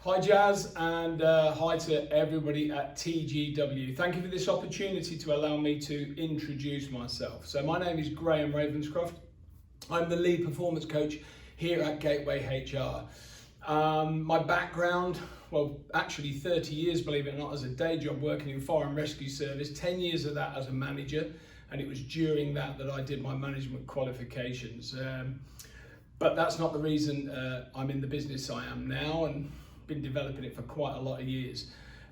Hi Jazz, and hi to everybody at TGW. Thank you for this opportunity to allow me to introduce myself. So my name is Graham Ravenscroft. I'm the lead performance coach here at Gateway HR. My background, well actually 30 years, believe it or not, as a day job working in fire and rescue service, 10 years of that as a manager, and it was during that I did my management qualifications. But that's not the reason I'm in the business I am now, and been developing it for quite a lot of years.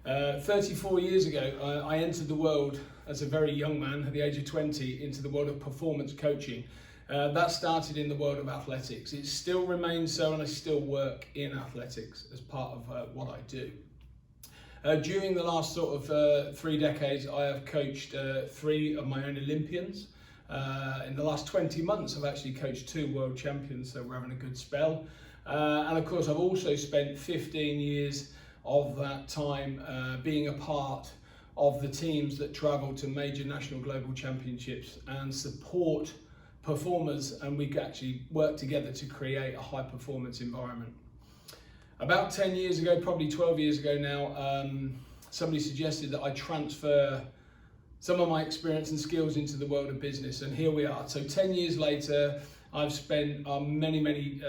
34 years ago, I entered the world as a very young man, at the age of 20, into the world of performance coaching. That started in the world of athletics. It still remains so, and I still work in athletics as part of what I do. During the last sort of 3 decades, I have coached 3 of my own Olympians. In the last 20 months, I've actually coached 2 world champions, so we're having a good spell. And of course, I've also spent 15 years of that time being a part of the teams that travel to major national global championships and support performers, and we actually work together to create a high performance environment. About 10 years ago, probably 12 years ago now, somebody suggested that I transfer some of my experience and skills into the world of business, and here we are. So 10 years later, I've spent many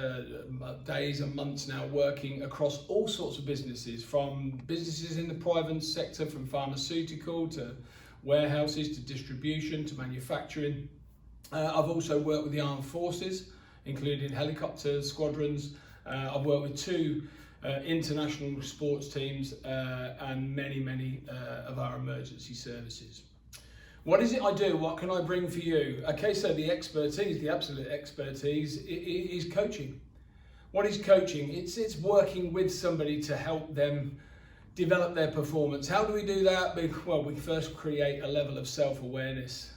days and months now working across all sorts of businesses, from businesses in the private sector, from pharmaceutical to warehouses to distribution to manufacturing. I've also worked with the armed forces, including helicopter squadrons. I've worked with 2 international sports teams and many of our emergency services. What is it I do? What can I bring for you? Okay, so the expertise, the absolute expertise, is coaching. What is coaching? It's working with somebody to help them develop their performance. How do we do that? Well, we first create a level of self-awareness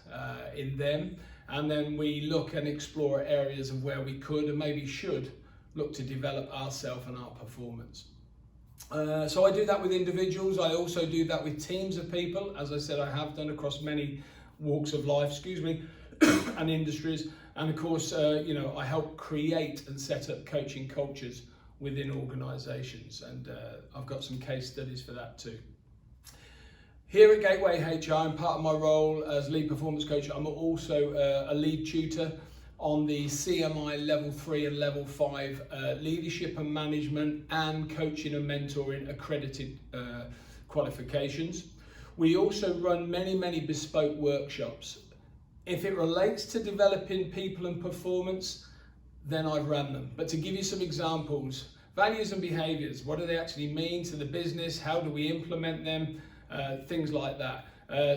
in them, and then we look and explore areas of where we could and maybe should look to develop ourselves and our performance. So I do that with individuals. I also do that with teams of people. As I said, I have done across many walks of life, and industries. And of course, I help create and set up coaching cultures within organisations. And I've got some case studies for that too. Here at Gateway HR, and part of my role as lead performance coach, I'm also a lead tutor on the CMI level 3 and level 5 leadership and management and coaching and mentoring accredited qualifications. We also run many bespoke workshops. If it relates to developing people and performance, then I've run them. But to give you some examples, values and behaviours, what do they actually mean to the business? How do we implement them? Things like that.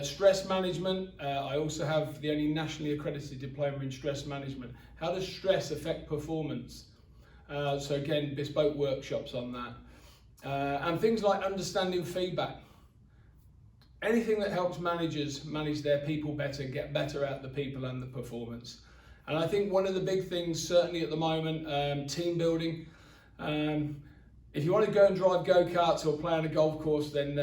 Stress management, I also have the only nationally accredited diploma in stress management. How does stress affect performance? So again, bespoke workshops on that. And things like understanding feedback. Anything that helps managers manage their people better, get better at the people and the performance. And I think one of the big things, certainly at the moment, team building. If you want to go and drive go-karts or play on a golf course, then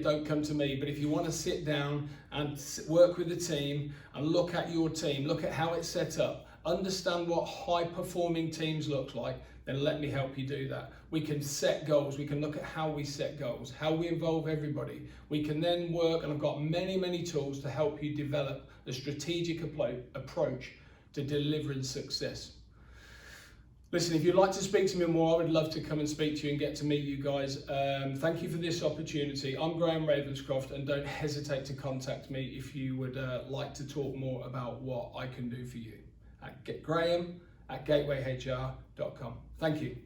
don't come to me. But if you want to sit down and work with the team and look at your team, look at how it's set up, understand what high-performing teams look like, then let me help you do that. We can set goals. We can look at how we set goals, how we involve everybody. We can then work, and I've got many tools to help you develop a strategic approach to delivering success. Listen, if you'd like to speak to me more, I would love to come and speak to you and get to meet you guys. Thank you for this opportunity. I'm Graham Ravenscroft, and don't hesitate to contact me if you would like to talk more about what I can do for you. At Graham@gatewayhr.com. Thank you.